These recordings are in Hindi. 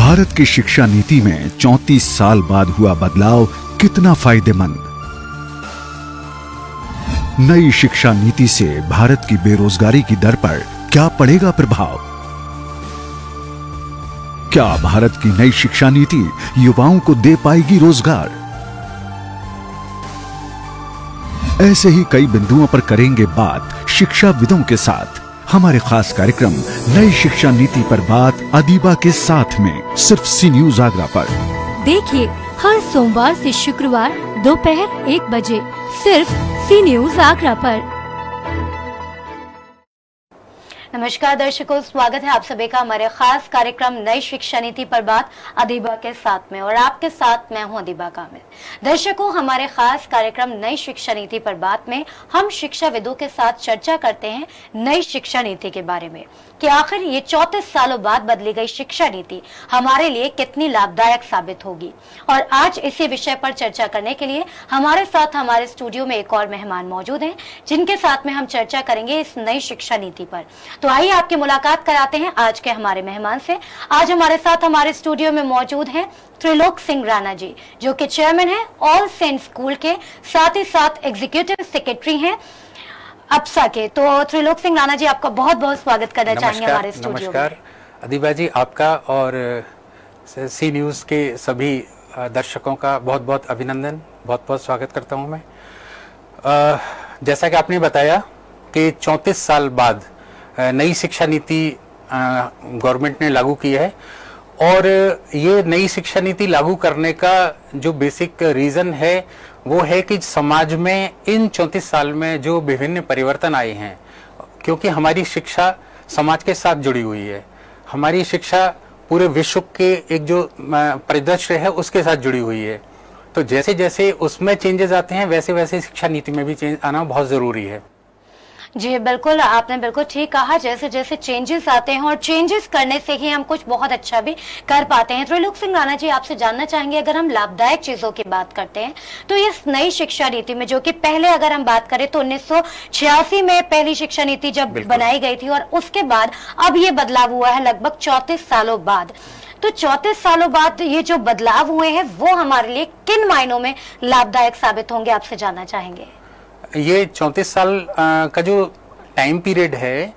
भारत की शिक्षा नीति में 34 साल बाद हुआ बदलाव कितना फायदेमंद। नई शिक्षा नीति से भारत की बेरोजगारी की दर पर क्या पड़ेगा प्रभाव? क्या भारत की नई शिक्षा नीति युवाओं को दे पाएगी रोजगार? ऐसे ही कई बिंदुओं पर करेंगे बात शिक्षाविदों के साथ। हमारे खास कार्यक्रम नई शिक्षा नीति पर बात अदीबा के साथ में सिर्फ सी न्यूज आगरा पर। देखिए हर सोमवार से शुक्रवार दोपहर 1 बजे सिर्फ सी न्यूज आगरा पर। नमस्कार दर्शकों, स्वागत है आप सभी का हमारे खास कार्यक्रम नई शिक्षा नीति पर बात अदीबा के साथ में, और आपके साथ मैं हूं अदीबा कामिल। दर्शकों, हमारे खास कार्यक्रम नई शिक्षा नीति पर बात में हम शिक्षाविदों के साथ चर्चा करते हैं नई शिक्षा नीति के बारे में कि आखिर ये 34 सालों बाद बदली गई शिक्षा नीति हमारे लिए कितनी लाभदायक साबित होगी। और आज इसी विषय पर चर्चा करने के लिए हमारे साथ हमारे स्टूडियो में एक और मेहमान मौजूद हैं, जिनके साथ में हम चर्चा करेंगे इस नई शिक्षा नीति पर। तो आइए आपकी मुलाकात कराते हैं आज के हमारे मेहमान से। आज हमारे साथ हमारे स्टूडियो में मौजूद हैं त्रिलोक सिंह राणा जी, जो कि चेयरमैन हैं ऑल सेंट स्कूल के, साथ ही साथ एग्जीक्यूटिव सेक्रेटरी हैं अप्सा के। तो त्रिलोक सिंह राणा जी, आपका बहुत बहुत स्वागत करना चाहेंगे हमारे स्टूडियो में। नमस्कार अदीबा जी, आपका और सी न्यूज के सभी दर्शकों का बहुत बहुत अभिनंदन, बहुत बहुत स्वागत करता हूं मैं। जैसा कि आपने बताया कि 34 साल बाद नई शिक्षा नीति गवर्नमेंट ने लागू की है, और ये नई शिक्षा नीति लागू करने का जो बेसिक रीज़न है वो है कि समाज में इन 34 साल में जो विभिन्न परिवर्तन आए हैं, क्योंकि हमारी शिक्षा समाज के साथ जुड़ी हुई है, हमारी शिक्षा पूरे विश्व के एक जो परिदृश्य है उसके साथ जुड़ी हुई है। तो जैसे जैसे उसमें चेंजेस आते हैं वैसे वैसे शिक्षा नीति में भी चेंज आना बहुत ज़रूरी है। जी बिल्कुल, आपने बिल्कुल ठीक कहा। जैसे जैसे चेंजेस आते हैं और चेंजेस करने से ही हम कुछ बहुत अच्छा भी कर पाते हैं। त्रिलोक सिंह राणा जी, आपसे जानना चाहेंगे, अगर हम लाभदायक चीजों की बात करते हैं तो इस नई शिक्षा नीति में, जो कि पहले अगर हम बात करें तो 1986 में पहली शिक्षा नीति जब बनाई गई थी, और उसके बाद अब ये बदलाव हुआ है लगभग 34 सालों बाद। तो 34 सालों बाद ये जो बदलाव हुए हैं वो हमारे लिए किन मायनों में लाभदायक साबित होंगे, आपसे जानना चाहेंगे। ये 34 साल का जो टाइम पीरियड है,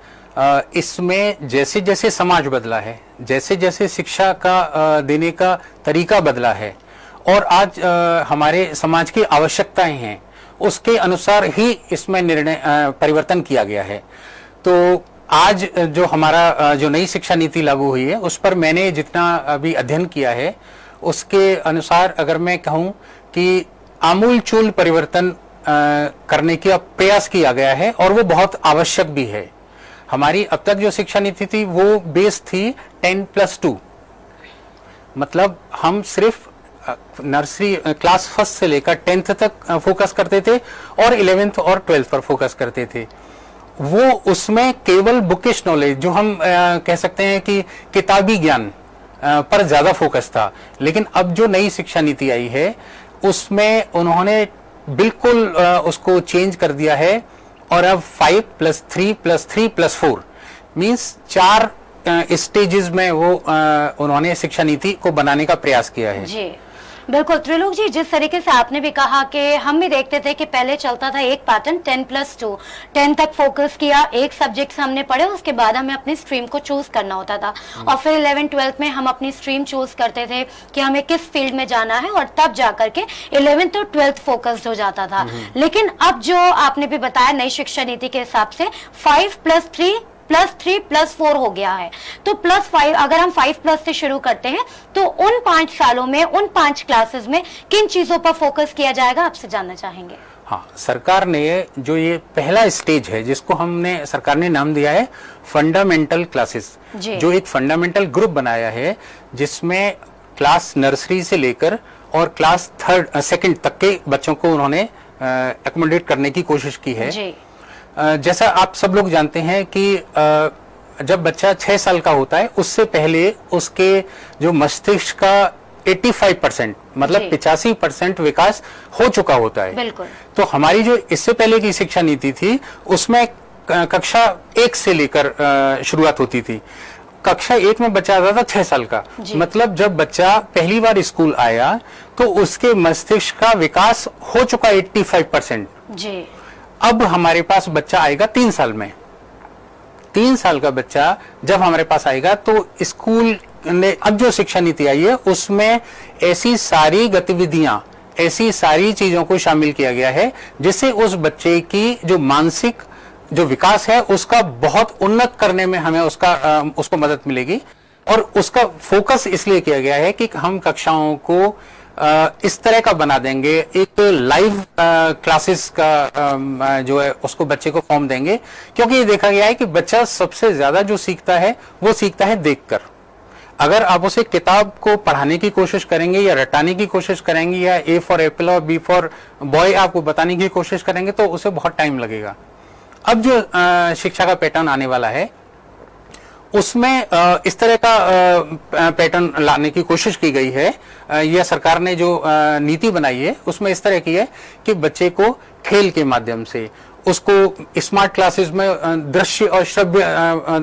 इसमें जैसे जैसे समाज बदला है, जैसे जैसे शिक्षा का देने का तरीका बदला है, और आज हमारे समाज की आवश्यकताएं हैं, उसके अनुसार ही इसमें निर्णय परिवर्तन किया गया है। तो आज जो हमारा जो नई शिक्षा नीति लागू हुई है उस पर मैंने जितना अभी अध्ययन किया है उसके अनुसार अगर मैं कहूँ कि आमूलचूल परिवर्तन करने का प्रयास किया गया है, और वो बहुत आवश्यक भी है। हमारी अब तक जो शिक्षा नीति थी वो बेस थी 10+2, मतलब हम सिर्फ नर्सरी क्लास फर्स्ट से लेकर 10th तक फोकस करते थे और 11th और 12th पर फोकस करते थे। वो उसमें केवल बुकिश नॉलेज, जो हम कह सकते हैं कि किताबी ज्ञान पर ज्यादा फोकस था। लेकिन अब जो नई शिक्षा नीति आई है उसमें उन्होंने बिल्कुल उसको चेंज कर दिया है, और अब 5+3+3+4 मीन्स 4 स्टेजेस में वो उन्होंने शिक्षा नीति को बनाने का प्रयास किया है। जी बिल्कुल त्रिलोक जी, जिस तरीके से आपने भी कहा कि हम भी देखते थे कि पहले चलता था एक पैटर्न 10+2, 10 तक फोकस किया, एक सब्जेक्ट हमने पढ़े, उसके बाद हमें अपनी स्ट्रीम को चूज करना होता था, और फिर 11th-12th में हम अपनी स्ट्रीम चूज करते थे कि हमें किस फील्ड में जाना है, और तब जाकर के 11th और 12th फोकस्ड हो जाता था। लेकिन अब जो आपने भी बताया नई शिक्षा नीति के हिसाब से 5+3+3+4 हो गया है। तो +5, अगर हम 5+ से शुरू करते हैं तो उन 5 सालों में, उन 5 क्लासेस में किन चीजों पर फोकस किया जाएगा, आपसे जानना चाहेंगे। हाँ, सरकार ने जो ये पहला स्टेज है जिसको सरकार ने नाम दिया है फंडामेंटल क्लासेस, जो एक फंडामेंटल ग्रुप बनाया है जिसमें क्लास नर्सरी से लेकर और क्लास 2nd तक के बच्चों को उन्होंने एकोमोडेट करने की कोशिश की है। जैसा आप सब लोग जानते हैं कि जब बच्चा 6 साल का होता है उससे पहले उसके जो मस्तिष्क का 85% मतलब 85% विकास हो चुका होता है। बिल्कुल। तो हमारी जो इससे पहले की शिक्षा नीति थी उसमें कक्षा 1 से लेकर शुरुआत होती थी। कक्षा 1 में बच्चा आता था 6 साल का, मतलब जब बच्चा पहली बार स्कूल आया तो उसके मस्तिष्क का विकास हो चुका 85% जी। अब हमारे पास बच्चा आएगा 3 साल में, 3 साल का बच्चा जब हमारे पास आएगा तो स्कूल ने अब जो शिक्षा नीति आई है उसमें ऐसी सारी गतिविधियां, ऐसी सारी चीजों को शामिल किया गया है जिससे उस बच्चे की जो मानसिक जो विकास है उसका बहुत उन्नत करने में हमें उसको मदद मिलेगी। और उसका फोकस इसलिए किया गया है कि हम कक्षाओं को इस तरह का बना देंगे, एक लाइव क्लासेस का जो है उसको बच्चे को फॉर्म देंगे, क्योंकि ये देखा गया है कि बच्चा सबसे ज्यादा जो सीखता है वो सीखता है देखकर। अगर आप उसे किताब को पढ़ाने की कोशिश करेंगे या रटाने की कोशिश करेंगे या ए फॉर एप्पल और बी फॉर बॉय आपको बताने की कोशिश करेंगे तो उसे बहुत टाइम लगेगा। अब जो शिक्षा का पैटर्न आने वाला है उसमें इस तरह का पैटर्न लाने की कोशिश की गई है, या सरकार ने जो नीति बनाई है उसमें इस तरह की है कि बच्चे को खेल के माध्यम से, उसको स्मार्ट क्लासेस में दृश्य और श्रव्य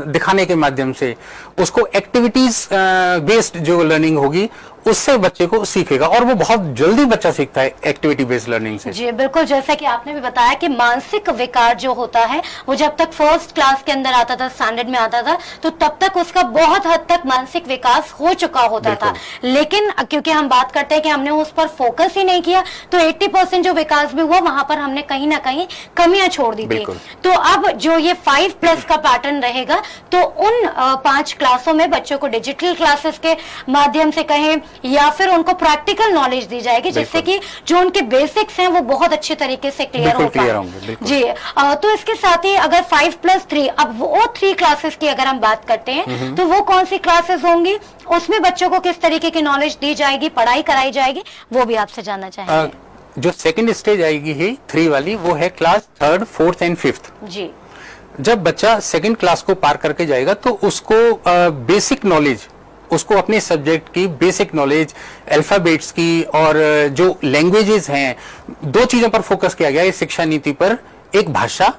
दिखाने के माध्यम से, उसको एक्टिविटीज बेस्ड जो लर्निंग होगी उससे बच्चे को सीखेगा, और वो बहुत जल्दी बच्चा सीखता है एक्टिविटी बेस्ड लर्निंग से। जी बिल्कुल, जैसा कि आपने भी बताया कि मानसिक विकार जो होता है वो जब तक फर्स्ट क्लास के अंदर आता था, स्टैंडर्ड में आता था, तो तब तक उसका बहुत हद तक मानसिक विकास हो चुका होता था। लेकिन क्योंकि हम बात करते हैं कि हमने उस पर फोकस ही नहीं किया तो 80% जो विकास भी हुआ वहां पर हमने कहीं ना कहीं कमियां छोड़ दी थी। तो अब जो ये 5+ का पैटर्न रहेगा तो उन 5 क्लासों में बच्चों को डिजिटल क्लासेस के माध्यम से कहें या फिर उनको प्रैक्टिकल नॉलेज दी जाएगी, जिससे कि जो उनके बेसिक्स हैं वो बहुत अच्छे तरीके से क्लियर हो पाए। जी तो इसके साथ ही अगर 5+3, अब वो 3 क्लासेस की अगर हम बात करते हैं तो वो कौन सी क्लासेस होंगी, उसमें बच्चों को किस तरीके की नॉलेज दी जाएगी, पढ़ाई कराई जाएगी, वो भी आपसे जानना चाहेंगे। जो सेकंड स्टेज आएगी है 3 वाली, वो है class 3rd, 4th and 5th जी। जब बच्चा सेकंड क्लास को पार करके जाएगा तो उसको बेसिक नॉलेज, उसको अपने सब्जेक्ट की बेसिक नॉलेज, अल्फाबेट्स की और जो लैंग्वेजेस हैं, 2 चीजों पर फोकस किया गया है इस शिक्षा नीति पर, एक भाषा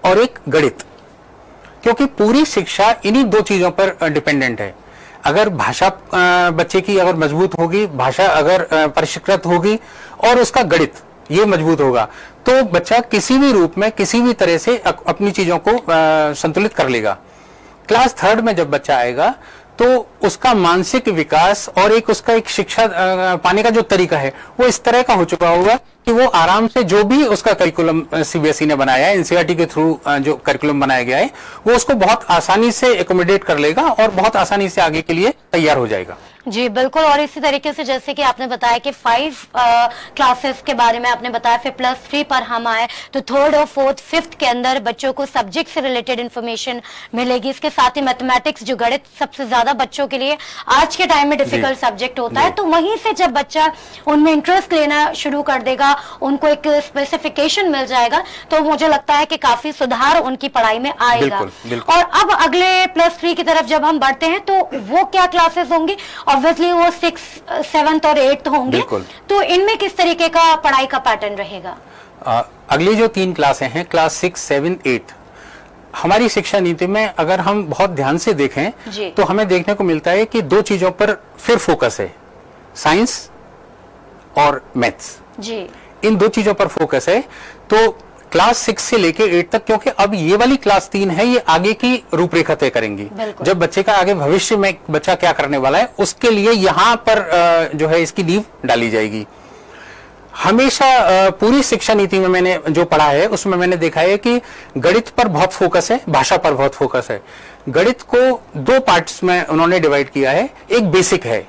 और एक गणित, क्योंकि पूरी शिक्षा इन्हीं 2 चीजों पर डिपेंडेंट है। अगर भाषा बच्चे की अगर मजबूत होगी, भाषा अगर परिष्कृत होगी और उसका गणित ये मजबूत होगा तो बच्चा किसी भी रूप में किसी भी तरह से अपनी चीजों को संतुलित कर लेगा। क्लास 3rd में जब बच्चा आएगा तो उसका मानसिक विकास और उसका एक शिक्षा पाने का जो तरीका है वो इस तरह का हो चुका होगा कि वो आराम से जो भी उसका करिकुलम सीबीएसई ने बनाया है, एनसीईआरटी के थ्रू जो करिकुलम बनाया गया है वो उसको बहुत आसानी से एकोमोडेट कर लेगा और बहुत आसानी से आगे के लिए तैयार हो जाएगा। जी बिल्कुल, और इसी तरीके से जैसे कि आपने बताया कि 5 क्लासेस के बारे में आपने बताया, फिर +3 पर हम आए तो 3rd और 4th, 5th के अंदर बच्चों को सब्जेक्ट से रिलेटेड इन्फॉर्मेशन मिलेगी। इसके साथ ही मैथमेटिक्स, जो गणित सबसे ज्यादा बच्चों के लिए आज के टाइम में डिफिकल्ट सब्जेक्ट होता है, तो वहीं से जब बच्चा उनमें इंटरेस्ट लेना शुरू कर देगा, उनको एक स्पेसिफिकेशन मिल जाएगा, तो मुझे लगता है कि काफी सुधार उनकी पढ़ाई में आएगा। और अब अगले +3 की तरफ जब हम बढ़ते हैं तो वो क्या क्लासेस होंगी, ऑब्वियसली वो 6th, 7th और 8th होंगे, तो इनमें किस तरीके का पढ़ाई का पैटर्न रहेगा? अगली जो 3 क्लासें हैं, क्लास 6, 7, 8, हमारी शिक्षा नीति में अगर हम बहुत ध्यान से देखें तो हमें देखने को मिलता है कि 2 चीजों पर फिर फोकस है, साइंस और मैथ्स जी। इन 2 चीजों पर फोकस है। तो क्लास 6 से लेके 8 तक, क्योंकि अब ये वाली क्लास 3 है, ये आगे की रूपरेखा तय करेंगी। जब बच्चे का आगे भविष्य में बच्चा क्या करने वाला है उसके लिए यहाँ पर जो है इसकी नींव डाली जाएगी। हमेशा पूरी शिक्षा नीति में मैंने जो पढ़ा है उसमें मैंने देखा है कि गणित पर बहुत फोकस है, भाषा पर बहुत फोकस है। गणित को 2 पार्ट्स में उन्होंने डिवाइड किया है। एक बेसिक है,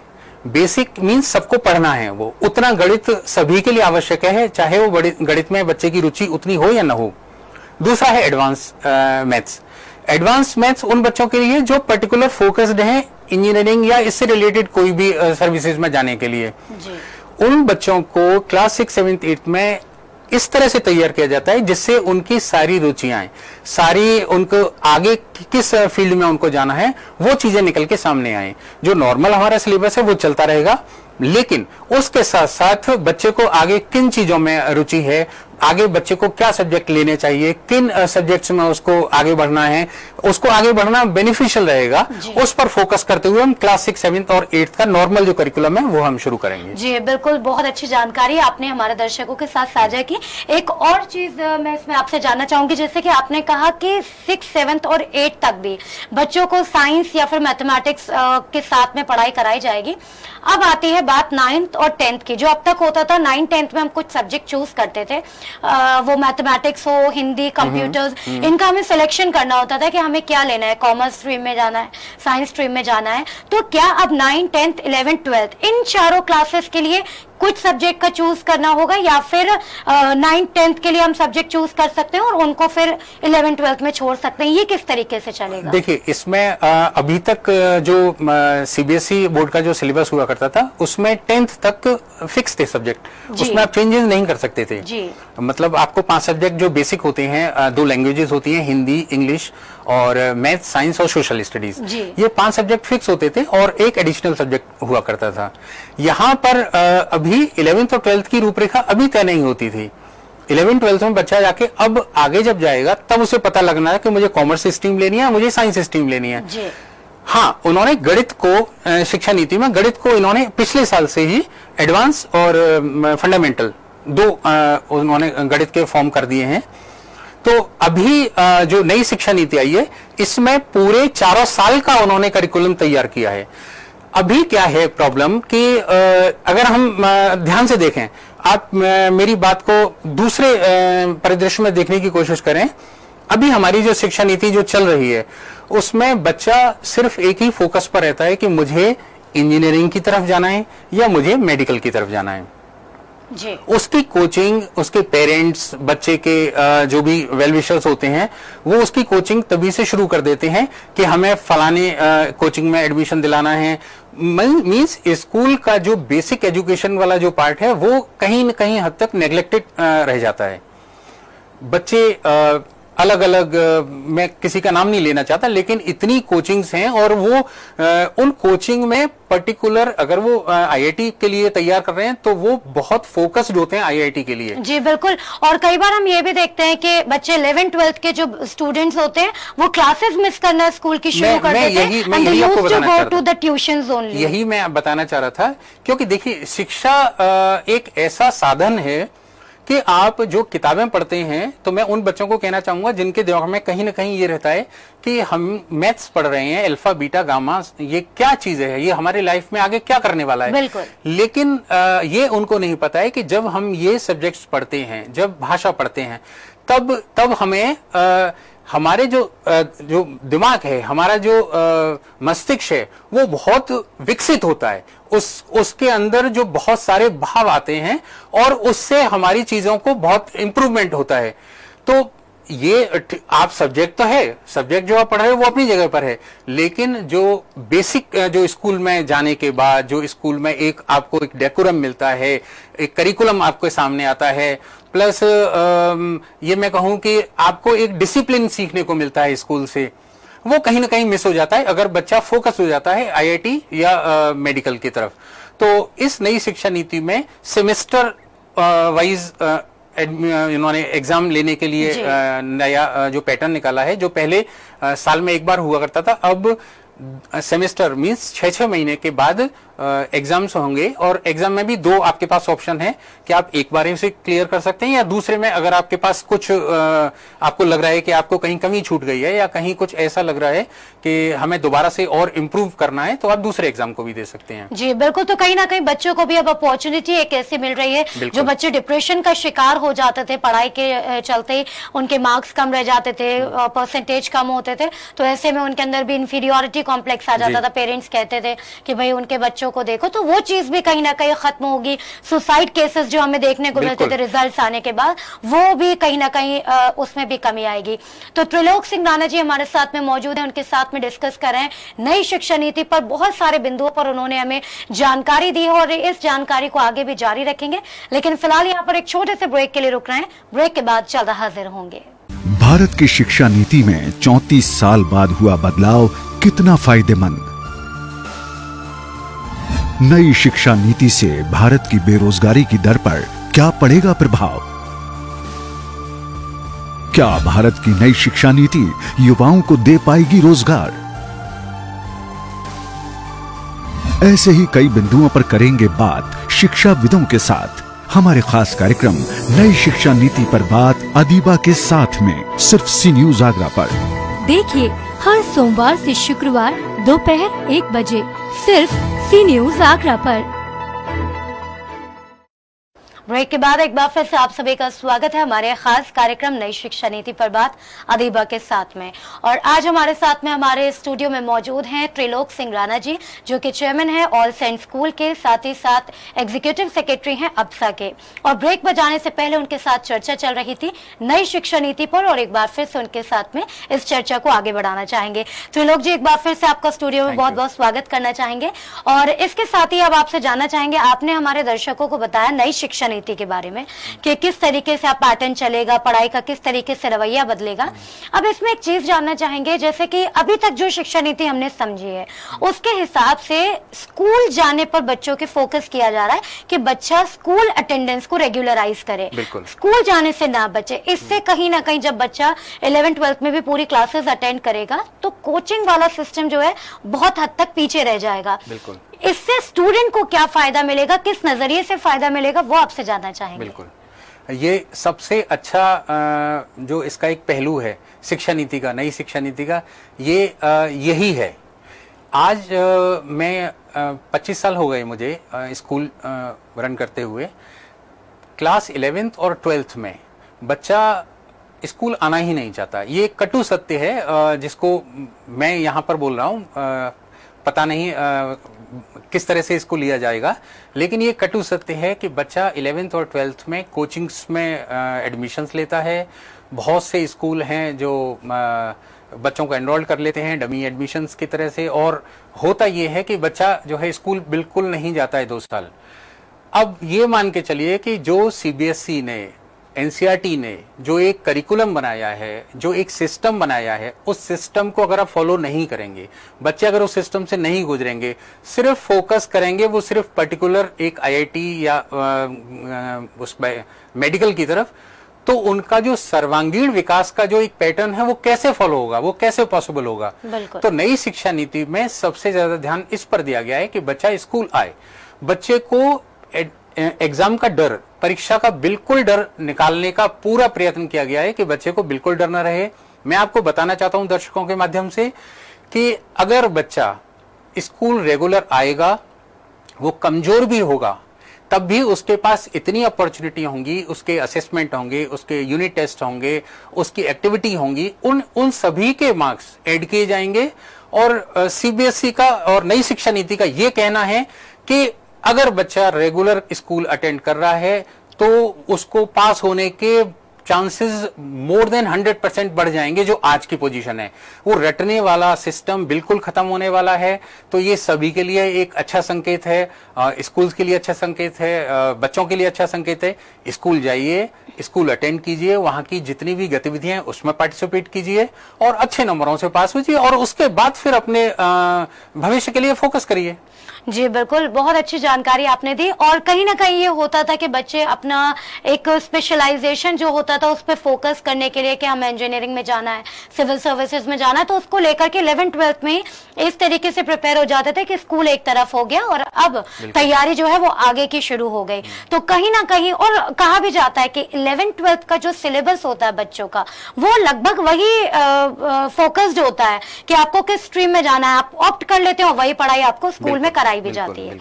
बेसिक मीन्स सबको पढ़ना है, वो उतना गणित सभी के लिए आवश्यक है, चाहे वो गणित में बच्चे की रुचि उतनी हो या ना हो। दूसरा है एडवांस मैथ्स। एडवांस मैथ्स उन बच्चों के लिए जो पर्टिकुलर फोकस्ड हैं इंजीनियरिंग या इससे रिलेटेड कोई भी सर्विसेज में जाने के लिए जी। उन बच्चों को क्लास 6, 7, 8 में इस तरह से तैयार किया जाता है जिससे उनकी सारी रुचियां, सारी उनको आगे किस फील्ड में उनको जाना है वो चीजें निकल के सामने आए। जो नॉर्मल हमारा सिलेबस है वो चलता रहेगा, लेकिन उसके साथ साथ बच्चे को आगे किन चीजों में रुचि है आगे बच्चे को क्या सब्जेक्ट लेने चाहिए, किन सब्जेक्ट्स में उसको आगे बढ़ना है, उसको आगे बढ़ना बेनिफिशियल रहेगा, उस पर फोकस करते हुए हम क्लास 6, 7 और 8 का नॉर्मल जो करिकुलम है वो हम शुरू करेंगे। जी बिल्कुल, बहुत अच्छी जानकारी आपने हमारे दर्शकों के साथ साझा की। एक और चीज मैं इसमें आपसे जानना चाहूंगी, जैसे कि आपने कहा कि 6, 7 और 8 तक भी बच्चों को साइंस या फिर मैथमेटिक्स के साथ में पढ़ाई कराई जाएगी। अब आती है बात 9th और 10th की। जो अब तक होता था 9th, 10th में हम कुछ सब्जेक्ट चूज करते थे, वो मैथमेटिक्स हो, हिंदी, कंप्यूटर्स, इनका हमें सिलेक्शन करना होता था कि हमें क्या लेना है, कॉमर्स स्ट्रीम में जाना है, साइंस स्ट्रीम में जाना है। तो क्या अब 9th, 10th, 11th, 12th इन चारों क्लासेस के लिए कुछ सब्जेक्ट का चूज करना होगा, या फिर 9th, 10th के लिए हम सब्जेक्ट चूज कर सकते हैं और उनको फिर 11th, 12th में छोड़ सकते हैं? ये किस तरीके से चलेगा? देखिए, इसमें अभी तक जो सीबीएसई बोर्ड का जो सिलेबस हुआ करता था उसमें 10th तक फिक्स थे सब्जेक्ट, उसमें आप चेंजेस नहीं कर सकते थे जी। मतलब आपको 5 सब्जेक्ट जो बेसिक होते हैं, 2 लैंग्वेजेस होती हैं, हिंदी, इंग्लिश और मैथ, साइंस और सोशल स्टडीज, ये 5 सब्जेक्ट फिक्स होते थे और एक एडिशनल सब्जेक्ट हुआ करता था। यहाँ पर अभी 11th और 12th की रूपरेखा अभी तय नहीं होती थी। 11th, 12th में बच्चा जाके अब आगे जब जाएगा तब उसे पता लगना है कि मुझे कॉमर्स स्ट्रीम लेनी है, मुझे साइंस स्ट्रीम लेनी है जी। हाँ, उन्होंने गणित को शिक्षा नीति में गणित को इन्होंने पिछले साल से ही एडवांस और फंडामेंटल 2 उन्होंने गणित के फॉर्म कर दिए हैं। तो अभी जो नई शिक्षा नीति आई है इसमें पूरे 4 साल का उन्होंने करिकुलम तैयार किया है। अभी क्या है प्रॉब्लम कि अगर हम ध्यान से देखें, आप मेरी बात को दूसरे परिदृश्य में देखने की कोशिश करें। अभी हमारी जो शिक्षा नीति जो चल रही है उसमें बच्चा सिर्फ एक ही फोकस पर रहता है कि मुझे इंजीनियरिंग की तरफ जाना है या मुझे मेडिकल की तरफ जाना है जी। उसकी कोचिंग, उसके पेरेंट्स, बच्चे के जो भी वेल विशर्स होते हैं वो उसकी कोचिंग तभी से शुरू कर देते हैं कि हमें फलाने कोचिंग में एडमिशन दिलाना है। मींस स्कूल का जो बेसिक एजुकेशन वाला जो पार्ट है वो कहीं न कहीं हद तक नेग्लेक्टेड रह जाता है। बच्चे अलग अलग, मैं किसी का नाम नहीं लेना चाहता, लेकिन इतनी कोचिंग्स हैं और वो उन कोचिंग में पर्टिकुलर अगर वो आईआईटी के लिए तैयार कर रहे हैं तो वो बहुत फोकस्ड होते हैं आईआईटी के लिए। जी बिल्कुल। और कई बार हम ये भी देखते हैं कि बच्चे 11th, 12th के जो स्टूडेंट्स होते हैं वो क्लासेस मिस करना स्कूल की शुरू कर देते हैं। यही मैं बताना चाह रहा था, क्योंकि देखिए शिक्षा एक ऐसा साधन है कि आप जो किताबें पढ़ते हैं, तो मैं उन बच्चों को कहना चाहूंगा जिनके दिमाग में कहीं ना कहीं ये रहता है कि हम मैथ्स पढ़ रहे हैं, अल्फा, बीटा, गामा, ये क्या चीज है, ये हमारे लाइफ में आगे क्या करने वाला है। बिल्कुल। लेकिन ये उनको नहीं पता है कि जब हम ये सब्जेक्ट्स पढ़ते हैं, जब भाषा पढ़ते हैं, तब हमें हमारे जो दिमाग है, हमारा जो मस्तिष्क है वो बहुत विकसित होता है। उसके अंदर जो बहुत सारे भाव आते हैं और उससे हमारी चीजों को बहुत इंप्रूवमेंट होता है। तो ये आप सब्जेक्ट तो है, सब्जेक्ट जो आप पढ़ रहे हो वो अपनी जगह पर है, लेकिन जो बेसिक जो स्कूल में जाने के बाद जो स्कूल में आपको एक डेकोरम मिलता है, एक करिकुलम आपके सामने आता है, प्लस ये मैं कहूं कि आपको एक डिसिप्लिन सीखने को मिलता है स्कूल से, वो कहीं ना कहीं मिस हो जाता है अगर बच्चा फोकस हो जाता है आईआईटी या मेडिकल की तरफ। तो इस नई शिक्षा नीति में सेमेस्टर वाइज इन्होंने एग्जाम लेने के लिए नया जो पैटर्न निकाला है, जो पहले साल में एक बार हुआ करता था, अब सेमेस्टर मींस 6-6 महीने के बाद एग्जाम्स होंगे। और एग्जाम में भी 2 आपके पास ऑप्शन है कि आप एक बार इसे क्लियर कर सकते हैं, या दूसरे में अगर आपके पास कुछ आपको लग रहा है कि आपको कहीं कमी छूट गई है या कहीं कुछ ऐसा लग रहा है कि हमें दोबारा से और इम्प्रूव करना है, तो आप दूसरे एग्जाम को भी दे सकते हैं। जी बिल्कुल। तो कहीं ना कहीं बच्चों को भी अब अपॉर्चुनिटी एक ऐसी मिल रही है, जो बच्चे डिप्रेशन का शिकार हो जाते थे पढ़ाई के चलते, उनके मार्क्स कम रह जाते थे, परसेंटेज कम होते थे, तो ऐसे में उनके अंदर भी इंफीरियोरिटी कॉम्प्लेक्स आ जाता था। पेरेंट्स कहते थे कि भाई उनके बच्चों को देखो, तो वो चीज भी कहीं ना कहीं खत्म होगी। सुसाइड केसेस जो हमें देखने को मिलते थे रिजल्ट्स आने के बाद, वो भी कहीं ना कहीं उसमें भी कमी आएगी। तो त्रिलोक सिंह राणा जी हमारे साथ में मौजूद हैं, उनके साथ में डिस्कस कर रहे हैं नई शिक्षा नीति पर। बहुत सारे बिंदुओं पर उन्होंने हमें जानकारी दी है और इस जानकारी को आगे भी जारी रखेंगे, लेकिन फिलहाल यहाँ पर एक छोटे से ब्रेक के लिए रुक रहे हैं। ब्रेक के बाद जल्द हाजिर होंगे। भारत की शिक्षा नीति में 34 साल बाद हुआ बदलाव कितना फायदेमंद। नई शिक्षा नीति से भारत की बेरोजगारी की दर पर क्या पड़ेगा प्रभाव। क्या भारत की नई शिक्षा नीति युवाओं को दे पाएगी रोजगार? ऐसे ही कई बिंदुओं पर करेंगे बात शिक्षाविदों के साथ हमारे खास कार्यक्रम नई शिक्षा नीति पर बात अदीबा के साथ में सिर्फ सी न्यूज आगरा पर। देखिए हर सोमवार से शुक्रवार दोपहर 1 बजे सिर्फ सी न्यूज आगरा पर। ब्रेक के बाद एक बार फिर से आप सभी का स्वागत है हमारे खास कार्यक्रम नई शिक्षा नीति पर बात अदीबा के साथ में। और आज हमारे साथ में हमारे स्टूडियो में मौजूद हैं त्रिलोक सिंह राणा जी, जो कि चेयरमैन है ऑल सेंट स्कूल के, साथ ही साथ एग्जीक्यूटिव सेक्रेटरी हैं अब्सा के। और ब्रेक बजाने से पहले उनके साथ चर्चा चल रही थी नई शिक्षा नीति पर, और एक बार फिर से उनके साथ में इस चर्चा को आगे बढ़ाना चाहेंगे। त्रिलोक जी, एक बार फिर से आपका स्टूडियो में बहुत बहुत स्वागत करना चाहेंगे। और इसके साथ ही अब आपसे जानना चाहेंगे, आपने हमारे दर्शकों को बताया नई शिक्षा नीति के बारे में कि किस तरीके से आप पैटर्न चलेगा, पढ़ाई का किस तरीके से रवैया बदलेगा। अब इसमें एक चीज जानना चाहेंगे, जैसे कि अभी तक जो शिक्षा नीति हमने समझी है उसके हिसाब से स्कूल जाने पर बच्चों के फोकस किया जा रहा है कि बच्चा स्कूल अटेंडेंस को रेगुलराइज करे, स्कूल जाने से ना बचे। इससे कहीं ना कहीं जब बच्चा 11th-12th में भी पूरी क्लासेस अटेंड करेगा तो कोचिंग वाला सिस्टम जो है बहुत हद तक पीछे रह जाएगा। इससे स्टूडेंट को क्या फायदा मिलेगा, किस नजरिए से फायदा मिलेगा, वो आपसे जानना चाहेंगे। बिल्कुल, ये सबसे अच्छा जो इसका एक पहलू है शिक्षा नीति का, नई शिक्षा नीति का, ये यही है। आज मैं 25 साल हो गए मुझे स्कूल रन करते हुए। क्लास 11th और 12th में बच्चा स्कूल आना ही नहीं चाहता। ये एक कटु सत्य है जिसको मैं यहाँ पर बोल रहा हूँ। पता नहीं किस तरह से इसको लिया जाएगा, लेकिन ये कटु सत्य है कि बच्चा 11th और 12th में कोचिंग्स में एडमिशन्स लेता है। बहुत से स्कूल हैं जो बच्चों को एनरोल कर लेते हैं डमी एडमिशन्स की तरह से, और होता ये है कि बच्चा जो है स्कूल बिल्कुल नहीं जाता है 2 साल। अब ये मान के चलिए कि जो सीबीएसई ने, एनसीईआरटी ने जो एक करिकुलम बनाया है, जो एक सिस्टम बनाया है, उस सिस्टम को अगर आप फॉलो नहीं करेंगे, बच्चे अगर उस सिस्टम से नहीं गुजरेंगे, सिर्फ फोकस करेंगे वो सिर्फ पर्टिकुलर एक आईआईटी या उस मेडिकल की तरफ, तो उनका जो सर्वांगीण विकास का जो एक पैटर्न है वो कैसे फॉलो होगा, वो कैसे पॉसिबल होगा। तो नई शिक्षा नीति में सबसे ज्यादा ध्यान इस पर दिया गया है कि बच्चा स्कूल आए, बच्चे को एग्जाम का डर, परीक्षा का बिल्कुल डर निकालने का पूरा प्रयत्न किया गया है कि बच्चे को बिल्कुल डर न रहे। मैं आपको बताना चाहता हूं दर्शकों के माध्यम से कि अगर बच्चा स्कूल रेगुलर आएगा, वो कमजोर भी होगा, तब भी उसके पास इतनी अपॉर्चुनिटी होंगी, उसके असेसमेंट होंगे, उसके यूनिट टेस्ट होंगे, उसकी एक्टिविटी होंगी, उन सभी के मार्क्स ऐड किए जाएंगे। और सीबीएसई का और नई शिक्षा नीति का ये कहना है कि अगर बच्चा रेगुलर स्कूल अटेंड कर रहा है तो उसको पास होने के चांसेस मोर देन 100% बढ़ जाएंगे। जो आज की पोजीशन है, वो रटने वाला सिस्टम बिल्कुल खत्म होने वाला है। तो ये सभी के लिए एक अच्छा संकेत है, स्कूल्स के लिए अच्छा संकेत है, बच्चों के लिए अच्छा संकेत है। स्कूल जाइए, स्कूल अटेंड कीजिए, वहां की जितनी भी गतिविधियां उसमें पार्टिसिपेट कीजिए और अच्छे नंबरों से पास कीजिए, और उसके बाद फिर अपने भविष्य के लिए फोकस करिए। जी बिल्कुल, बहुत अच्छी जानकारी आपने दी। और कहीं ना कहीं ये होता था कि बच्चे अपना एक स्पेशलाइजेशन जो होता था उस पर फोकस करने के लिए कि हमें इंजीनियरिंग में जाना है, सिविल सर्विसेज में जाना है, तो उसको लेकर के 11th-12th में इस तरीके से प्रिपेयर हो जाते थे कि स्कूल एक तरफ हो गया और अब तैयारी जो है वो आगे की शुरू हो गई। तो कहीं ना कहीं, और कहा भी जाता है कि 11th-12th का जो सिलेबस होता है बच्चों का, वो लगभग वही फोकस्ड होता है कि आपको किस स्ट्रीम में जाना है, आप ऑप्ट कर लेते हो, वही पढ़ाई आपको स्कूल में कराई भी जाती है।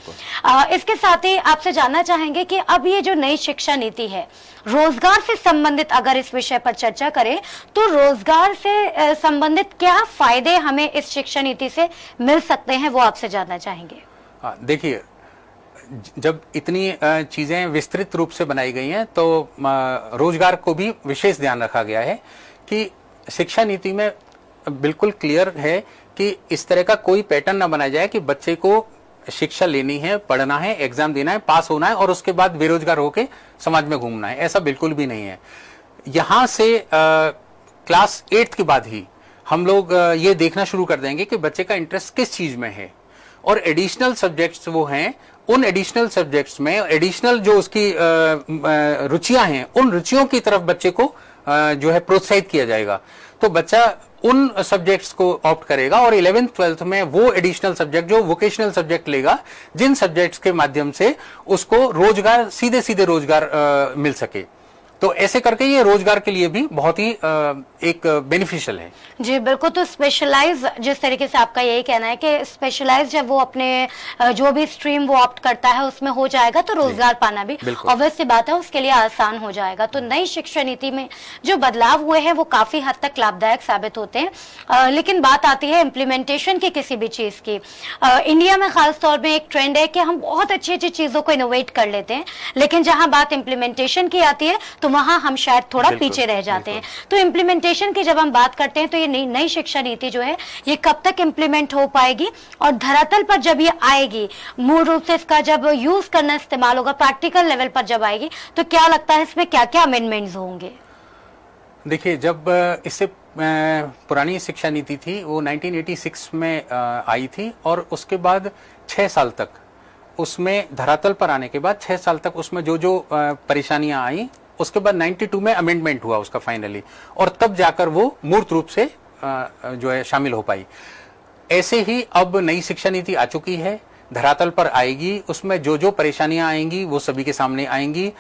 इसके साथ ही आपसे जानना चाहेंगे कि अब ये जो नई शिक्षा नीति है, रोजगार से संबंधित अगर इस विषय पर चर्चा करें तो रोजगार से संबंधित क्या फायदे हमें इस शिक्षा नीति से मिल सकते हैं, वो आपसे जानना चाहेंगे। देखिए, जब इतनी चीजें विस्तृत रूप से बनाई गई हैं तो रोजगार को भी विशेष ध्यान रखा गया है कि शिक्षा नीति में बिल्कुल क्लियर है कि इस तरह का कोई पैटर्न न बनाया जाए कि बच्चे को शिक्षा लेनी है, पढ़ना है, एग्जाम देना है, पास होना है और उसके बाद बेरोजगार होकर समाज में घूमना है। ऐसा बिल्कुल भी नहीं है। यहां से क्लास 8th के बाद ही हम लोग ये देखना शुरू कर देंगे कि बच्चे का इंटरेस्ट किस चीज में है, और एडिशनल सब्जेक्ट्स वो हैं, उन एडिशनल सब्जेक्ट्स में एडिशनल जो उसकी रुचियां हैं, उन रुचियों की तरफ बच्चे को जो है प्रोत्साहित किया जाएगा, तो बच्चा उन सब्जेक्ट्स को ऑप्ट करेगा और 11th 12th में वो एडिशनल सब्जेक्ट जो वोकेशनल सब्जेक्ट लेगा, जिन सब्जेक्ट्स के माध्यम से उसको रोजगार, सीधे सीधे रोजगार मिल सके। तो ऐसे करके ये रोजगार के लिए भी बहुत ही एक बेनिफिशियल है। जी बिल्कुल। तो स्पेशलाइज, जिस तरीके से आपका यही कहना है कि स्पेशलाइज जब वो अपने जो भी स्ट्रीम वो ऑप्ट करता है उसमें हो जाएगा तो रोजगार पाना भी ऑब्वियस सी बात है उसके लिए आसान हो जाएगा। तो नई शिक्षा नीति में जो बदलाव हुए हैं वो काफी हद तक लाभदायक साबित होते हैं, लेकिन बात आती है इम्प्लीमेंटेशन की किसी भी चीज की। इंडिया में खास तौर में एक ट्रेंड है कि हम बहुत अच्छी अच्छी चीजों को इनोवेट कर लेते हैं, लेकिन जहां बात इम्प्लीमेंटेशन की आती है तो वहां हम शायद थोड़ा पीछे रह जाते हैं। तो इम्प्लीमेंटेशन की जब हम बात करते हैं तो ये नई शिक्षा नीति जो है ये कब तक इम्प्लीमेंट हो पाएगी, और धरातल पर जब ये आएगी, मूल रूप से इसका जब यूज करना इस्तेमाल होगा प्रैक्टिकल लेवल पर जब आएगी, तो क्या लगता है इसमें क्या क्या अमेंडमेंट्स होंगे? देखिए, जब इससे पुरानी शिक्षा नीति थी वो 1986 में आई थी और उसके बाद 6 साल तक उसमें धरातल पर आने के बाद 6 साल तक उसमें जो जो परेशानियां आई, उसके बाद 92 में अमेंडमेंट हुआ उसका फाइनली, और तब जाकर वो मूर्त रूप से जो है शामिल हो पाई। ऐसे ही अब नई शिक्षा नीति आ चुकी है, धरातल पर आएगी, उसमें जो जो परेशानियां आएंगी वो सभी के सामने आएंगी,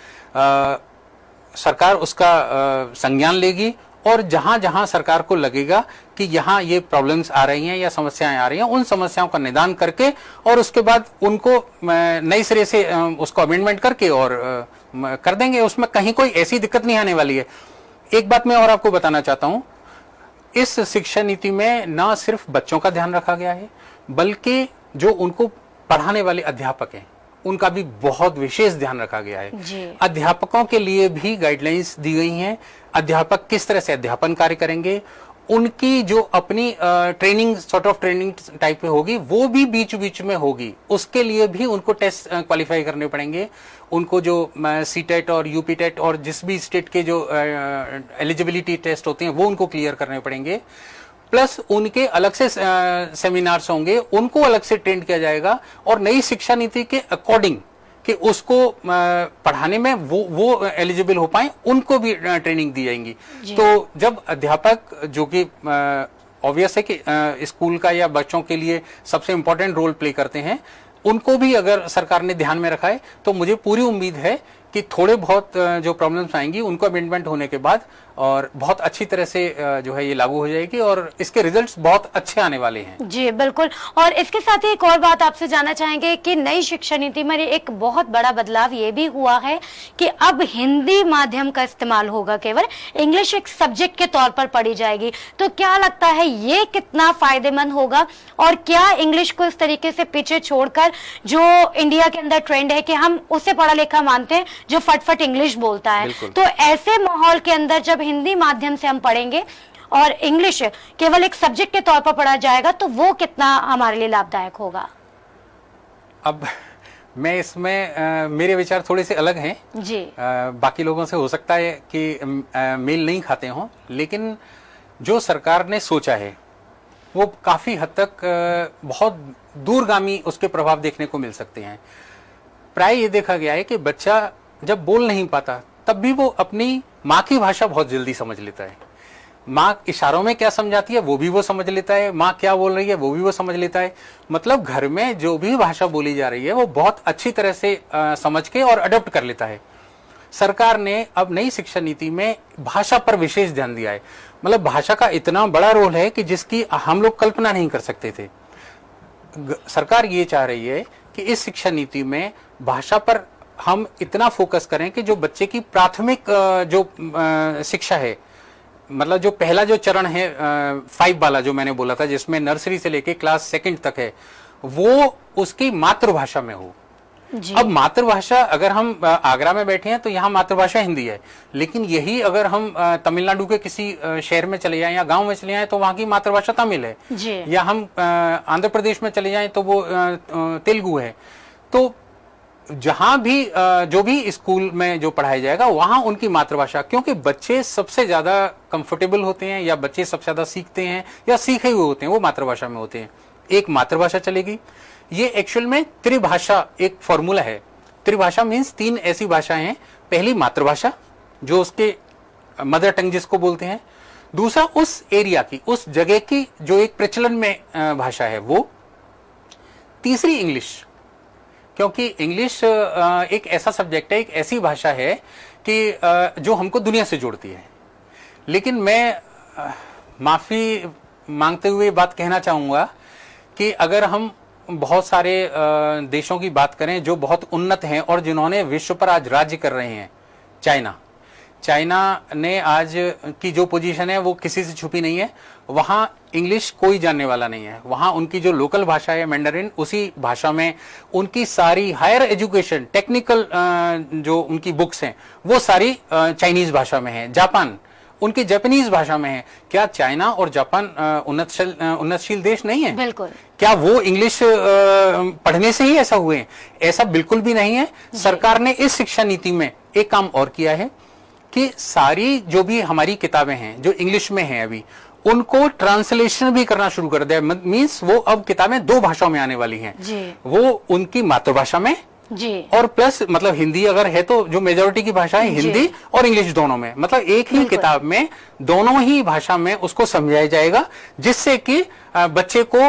सरकार उसका संज्ञान लेगी, और जहां जहां सरकार को लगेगा कि यहाँ ये प्रॉब्लम्स आ रही हैं या समस्याएं आ रही हैं, उन समस्याओं का निदान करके और उसके बाद उनको नए सिरे से उसको अमेंडमेंट करके और कर देंगे। उसमें कहीं कोई ऐसी दिक्कत नहीं आने वाली है। एक बात मैं और आपको बताना चाहता हूं, इस शिक्षा नीति में ना सिर्फ बच्चों का ध्यान रखा गया है, बल्कि जो उनको पढ़ाने वाले अध्यापक हैं उनका भी बहुत विशेष ध्यान रखा गया है। अध्यापकों के लिए भी गाइडलाइंस दी गई हैं, अध्यापक किस तरह से अध्यापन कार्य करेंगे, उनकी जो अपनी training, sort of training type में होगी, वो भी बीच बीच में होगी। उसके लिए भी उनको टेस्ट क्वालिफाई करने पड़ेंगे, उनको जो सीटेट और यूपीटेट और जिस भी स्टेट के जो एलिजिबिलिटी टेस्ट होते हैं वो उनको क्लियर करने पड़ेंगे, प्लस उनके अलग से सेमिनार्स होंगे, उनको अलग से ट्रेन किया जाएगा, और नई शिक्षा नीति के अकॉर्डिंग कि उसको पढ़ाने में वो एलिजिबल हो पाए, उनको भी ट्रेनिंग दी जाएंगी। तो जब अध्यापक, जो कि ऑब्वियस है कि स्कूल का या बच्चों के लिए सबसे इंपॉर्टेंट रोल प्ले करते हैं, उनको भी अगर सरकार ने ध्यान में रखा है तो मुझे पूरी उम्मीद है कि थोड़े बहुत जो प्रॉब्लम्स आएंगी उनको अमेंडमेंट होने के बाद और बहुत अच्छी तरह से जो है ये लागू हो जाएगी और इसके रिजल्ट्स बहुत अच्छे आने वाले हैं। जी बिल्कुल। और इसके साथ ही एक और बात आपसे जानना चाहेंगे कि नई शिक्षा नीति में एक बहुत बड़ा बदलाव ये भी हुआ है कि अब हिंदी माध्यम का इस्तेमाल होगा, केवल इंग्लिश एक सब्जेक्ट के तौर पर पढ़ी जाएगी। तो क्या लगता है ये कितना फायदेमंद होगा, और क्या इंग्लिश को इस तरीके से पीछे छोड़कर जो इंडिया के अंदर ट्रेंड है कि हम उसे पढ़ा लिखा मानते हैं जो फटफट इंग्लिश बोलता है, तो ऐसे माहौल के अंदर जब हिंदी माध्यम से हम पढ़ेंगे और इंग्लिश केवल एक सब्जेक्ट के तौर पर पढ़ा जाएगा तो वो कितना हमारे लिए लाभदायक होगा? अब मैं इसमें मेरे विचार थोड़े से अलग हैं जी। बाकी लोगों से हो सकता है कि मेल नहीं खाते हों, लेकिन जो सरकार ने सोचा है वो काफी हद तक बहुत दूरगामी उसके प्रभाव देखने को मिल सकते हैं। प्राय ये देखा गया है कि बच्चा जब बोल नहीं पाता तब भी वो अपनी माँ की भाषा बहुत जल्दी समझ लेता है। माँ इशारों में क्या समझाती है वो भी वो समझ लेता है, माँ क्या बोल रही है वो भी वो समझ लेता है। मतलब घर में जो भी भाषा बोली जा रही है वो बहुत अच्छी तरह से समझ के और अडॉप्ट कर लेता है। सरकार ने अब नई शिक्षा नीति में भाषा पर विशेष ध्यान दिया है। मतलब भाषा का इतना बड़ा रोल है कि जिसकी हम लोग कल्पना नहीं कर सकते थे। सरकार ये चाह रही है कि इस शिक्षा नीति में भाषा पर हम इतना फोकस करें कि जो बच्चे की प्राथमिक जो शिक्षा है, मतलब जो पहला जो चरण है 5 वाला जो मैंने बोला था, जिसमें नर्सरी से लेके क्लास 2 तक है, वो उसकी मातृभाषा में हो। अब मातृभाषा, अगर हम आगरा में बैठे हैं तो यहाँ मातृभाषा हिंदी है, लेकिन यही अगर हम तमिलनाडु के किसी शहर में चले जाएं या गांव में चले जाएं तो वहाँ की मातृभाषा तमिल है, या हम आंध्र प्रदेश में चले जाएं तो वो तेलुगु है। तो जहां भी जो भी स्कूल में जो पढ़ाया जाएगा वहां उनकी मातृभाषा, क्योंकि बच्चे सबसे ज्यादा कंफर्टेबल होते हैं या बच्चे सबसे ज्यादा सीखते हैं या सीखे हुए होते हैं वो मातृभाषा में होते हैं। एक मातृभाषा चलेगी। ये एक्चुअल में त्रिभाषा एक फॉर्मूला है। त्रिभाषा मीन्स 3 ऐसी भाषाएं हैं। पहली मातृभाषा जो उसके मदर टंग जिसको बोलते हैं, दूसरा उस एरिया की, उस जगह की जो एक प्रचलन में भाषा है वो, तीसरी इंग्लिश, क्योंकि इंग्लिश एक ऐसा सब्जेक्ट है, एक ऐसी भाषा है कि जो हमको दुनिया से जोड़ती है। लेकिन मैं माफी मांगते हुए बात कहना चाहूंगा कि अगर हम बहुत सारे देशों की बात करें जो बहुत उन्नत हैं और जिन्होंने विश्व पर आज राज्य कर रहे हैं, चाइना ने आज की जो पोजीशन है वो किसी से छुपी नहीं है। वहां इंग्लिश कोई जानने वाला नहीं है, वहां उनकी जो लोकल भाषा है मैंडरिन, उसी भाषा में उनकी सारी हायर एजुकेशन, टेक्निकल जो उनकी बुक्स हैं वो सारी चाइनीज भाषा में है। जापान उनकी जापानीज भाषा में है। क्या चाइना और जापान उन्नतशील देश नहीं है? बिल्कुल। क्या वो इंग्लिश पढ़ने से ही ऐसा हुए हैं? ऐसा बिल्कुल भी नहीं है। सरकार ने इस शिक्षा नीति में एक काम और किया है कि सारी जो भी हमारी किताबें हैं जो इंग्लिश में हैं अभी, उनको ट्रांसलेशन भी करना शुरू कर दिया। मींस वो अब किताबें 2 भाषाओं में आने वाली हैं, वो उनकी मातृभाषा में जी, और प्लस मतलब हिंदी अगर है तो जो मेजोरिटी की भाषा है हिंदी और इंग्लिश दोनों में, मतलब एक ही किताब में दोनों ही भाषा में उसको समझाया जाएगा, जिससे कि बच्चे को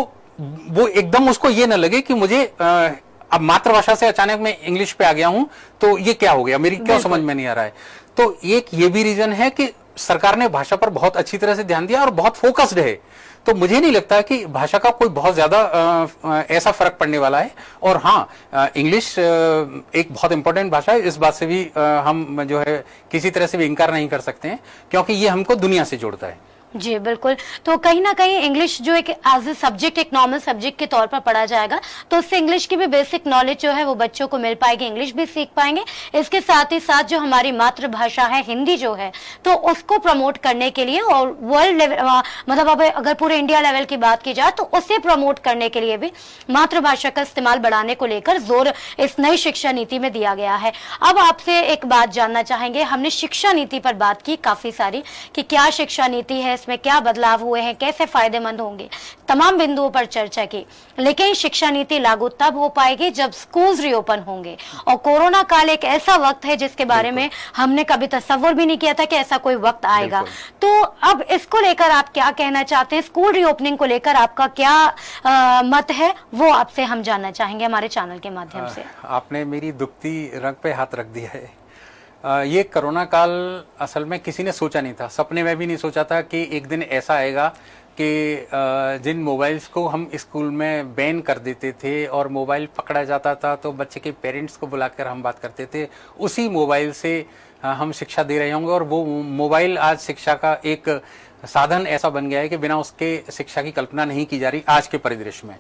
वो एकदम उसको ये न लगे कि मुझे अब मातृभाषा से अचानक मैं इंग्लिश पे आ गया हूं तो ये क्या हो गया, मेरी क्यों समझ में नहीं आ रहा है। तो एक ये भी रीजन है कि सरकार ने भाषा पर बहुत अच्छी तरह से ध्यान दिया और बहुत फोकस्ड है। तो मुझे नहीं लगता कि भाषा का कोई बहुत ज्यादा ऐसा फर्क पड़ने वाला है। और हाँ, इंग्लिश एक बहुत इंपॉर्टेंट भाषा है, इस बात से भी हम जो है किसी तरह से भी इनकार नहीं कर सकते हैं, क्योंकि ये हमको दुनिया से जोड़ता है। जी बिल्कुल। तो कहीं ना कहीं इंग्लिश जो एक एज ए सब्जेक्ट, एक नॉर्मल सब्जेक्ट के तौर पर पढ़ा जाएगा, तो उससे इंग्लिश की भी बेसिक नॉलेज जो है वो बच्चों को मिल पाएगी, इंग्लिश भी सीख पाएंगे। इसके साथ ही साथ जो हमारी मातृभाषा है हिंदी जो है, तो उसको प्रमोट करने के लिए और वर्ल्ड लेवल, मतलब अब अगर पूरे इंडिया लेवल की बात की जाए तो उसे प्रमोट करने के लिए भी मातृभाषा का इस्तेमाल बढ़ाने को लेकर जोर इस नई शिक्षा नीति में दिया गया है। अब आपसे एक बात जानना चाहेंगे, हमने शिक्षा नीति पर बात की काफी सारी कि क्या शिक्षा नीति है, इसमें क्या बदलाव हुए हैं, कैसे फायदेमंद होंगे, तमाम बिंदुओं पर चर्चा की। लेकिन शिक्षा नीति लागू तब हो पाएगी जब स्कूल्स रीओपन होंगे, और कोरोना काल एक ऐसा वक्त है जिसके बारे में हमने कभी तस्वुर भी नहीं किया था कि ऐसा कोई वक्त आएगा। तो अब इसको लेकर आप क्या कहना चाहते हैं, स्कूल रीओपनिंग को लेकर आपका क्या मत है, वो आपसे हम जानना चाहेंगे हमारे चैनल के माध्यम से। आपने मेरी दुखती रग पे हाथ रख दिया है। ये कोरोना काल असल में किसी ने सोचा नहीं था, सपने में भी नहीं सोचा था कि एक दिन ऐसा आएगा कि जिन मोबाइल्स को हम स्कूल में बैन कर देते थे और मोबाइल पकड़ा जाता था तो बच्चे के पेरेंट्स को बुलाकर हम बात करते थे, उसी मोबाइल से हम शिक्षा दे रहे होंगे। और वो मोबाइल आज शिक्षा का एक साधन ऐसा बन गया है कि बिना उसके शिक्षा की कल्पना नहीं की जा रही आज के परिदृश्य में।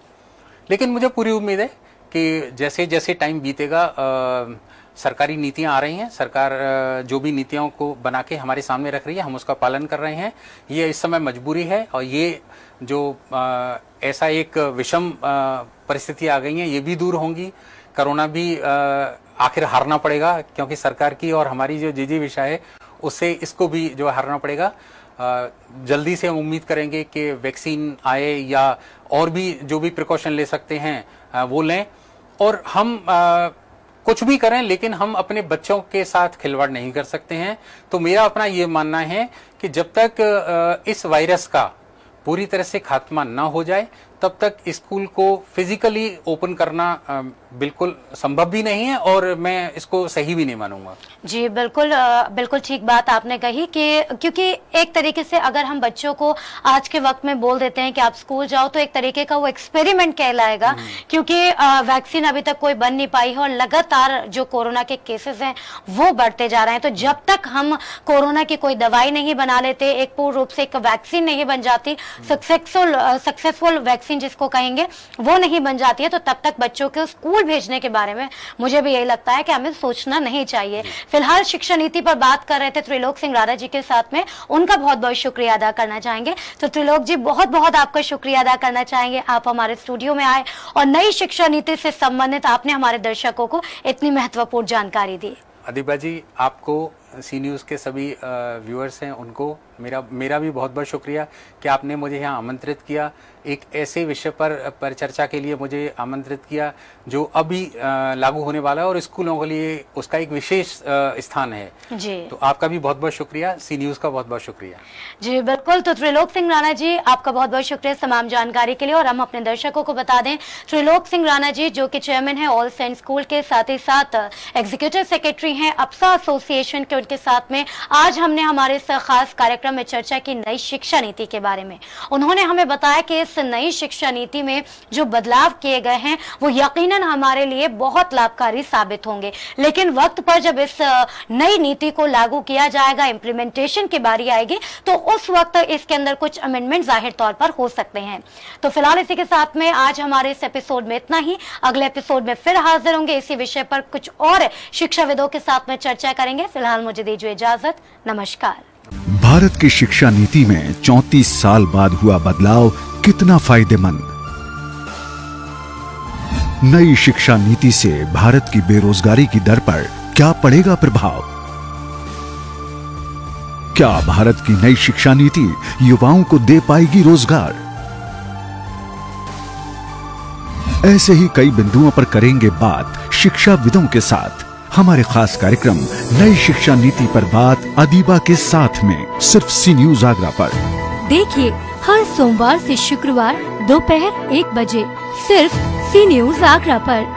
लेकिन मुझे पूरी उम्मीद है कि जैसे जैसे टाइम बीतेगा, सरकारी नीतियां आ रही हैं, सरकार जो भी नीतियों को बना के हमारे सामने रख रही है हम उसका पालन कर रहे हैं। ये इस समय मजबूरी है, और ये जो ऐसा एक विषम परिस्थिति आ गई है ये भी दूर होंगी। कोरोना भी आखिर हारना पड़ेगा, क्योंकि सरकार की और हमारी जो जी विषय है उससे इसको भी जो हारना पड़ेगा। जल्दी से हम उम्मीद करेंगे कि वैक्सीन आए या और भी जो भी प्रिकॉशन ले सकते हैं वो लें, और हम कुछ भी करें लेकिन हम अपने बच्चों के साथ खिलवाड़ नहीं कर सकते हैं। तो मेरा अपना ये मानना है कि जब तक इस वायरस का पूरी तरह से खात्मा ना हो जाए तब तक स्कूल को फिजिकली ओपन करना बिल्कुल संभव भी नहीं है, और मैं इसको सही भी नहीं मानूंगा। जी बिल्कुल, बिल्कुल ठीक बात आपने कही कि क्योंकि एक तरीके से अगर हम बच्चों को आज के वक्त में बोल देते हैं कि आप स्कूल जाओ तो एक तरीके का वो एक्सपेरिमेंट कहलाएगा, क्योंकि वैक्सीन अभी तक कोई बन नहीं पाई है और लगातार जो कोरोना के केसेस हैं वो बढ़ते जा रहे हैं। तो जब तक हम कोरोना की कोई दवाई नहीं बना लेते, एक पूर्ण रूप से एक वैक्सीन नहीं बन जाती, सक्सेसफुल वैक्सीन जिसको कहेंगे वो नहीं बन जाती है, तो तब तक बच्चों को स्कूल भेजने के बारे में मुझे भी यही लगता है कि हमें सोचना नहीं चाहिए। फिलहाल शिक्षा नीति पर बात कर रहे थे त्रिलोक सिंह राणा जी के साथ में, उनका बहुत बहुत शुक्रिया अदा करना चाहेंगे। तो त्रिलोक जी बहुत बहुत आपका शुक्रिया अदा करना चाहेंगे, आप हमारे स्टूडियो में आए और नई शिक्षा नीति से संबंधित आपने हमारे दर्शकों को इतनी महत्वपूर्ण जानकारी दी। अदिबा जी, आपको सी न्यूज़ के सभी व्यूअर्स हैं उनको मेरा भी बहुत बहुत शुक्रिया कि आपने मुझे यहाँ आमंत्रित किया, एक ऐसे विषय पर चर्चा के लिए मुझे आमंत्रित किया जो अभी लागू होने वाला है और स्कूलों के लिए उसका एक विशेष स्थान है जी। तो आपका भी बहुत बहुत शुक्रिया, सी न्यूज़ का बहुत बहुत शुक्रिया। जी बिल्कुल, तो त्रिलोक सिंह राणा जी आपका बहुत बहुत शुक्रिया तमाम जानकारी के लिए। और हम अपने दर्शकों को बता दें, त्रिलोक सिंह राणा जी जो कि चेयरमैन है ऑल सेंट स्कूल के, साथ ही साथ एग्जीक्यूटिव सेक्रेटरी हैं अप्सा एसोसिएशन के, उनके साथ में आज हमने हमारे इस खास कार्यक्रम में चर्चा की नई शिक्षा नीति के बारे में। उन्होंने हमें बताया कि इस नई शिक्षा नीति में जो बदलाव किए गए हैं वो यकीनन हमारे लिए बहुत लाभकारी साबित होंगे, लेकिन वक्त पर जब इस नई नीति को लागू किया जाएगा, इम्प्लीमेंटेशन की बारी आएगी, तो उस वक्त इसके अंदर कुछ अमेंडमेंट जाहिर तौर पर हो सकते हैं। तो फिलहाल इसी के साथ में आज हमारे इस एपिसोड में इतना ही। अगले एपिसोड में फिर हाजिर होंगे, इसी विषय पर कुछ और शिक्षाविदों के साथ में चर्चा करेंगे। फिलहाल मुझे दीजिए इजाजत, नमस्कार। भारत की शिक्षा नीति में 34 साल बाद हुआ बदलाव कितना फायदेमंद। नई शिक्षा नीति से भारत की बेरोजगारी की दर पर क्या पड़ेगा प्रभाव? क्या भारत की नई शिक्षा नीति युवाओं को दे पाएगी रोजगार? ऐसे ही कई बिंदुओं पर करेंगे बात शिक्षाविदों के साथ हमारे खास कार्यक्रम नई शिक्षा नीति पर बात अदीबा के साथ में, सिर्फ सी न्यूज़ आगरा पर। देखिए हर सोमवार से शुक्रवार दोपहर 1 बजे सिर्फ सी न्यूज़ आगरा पर।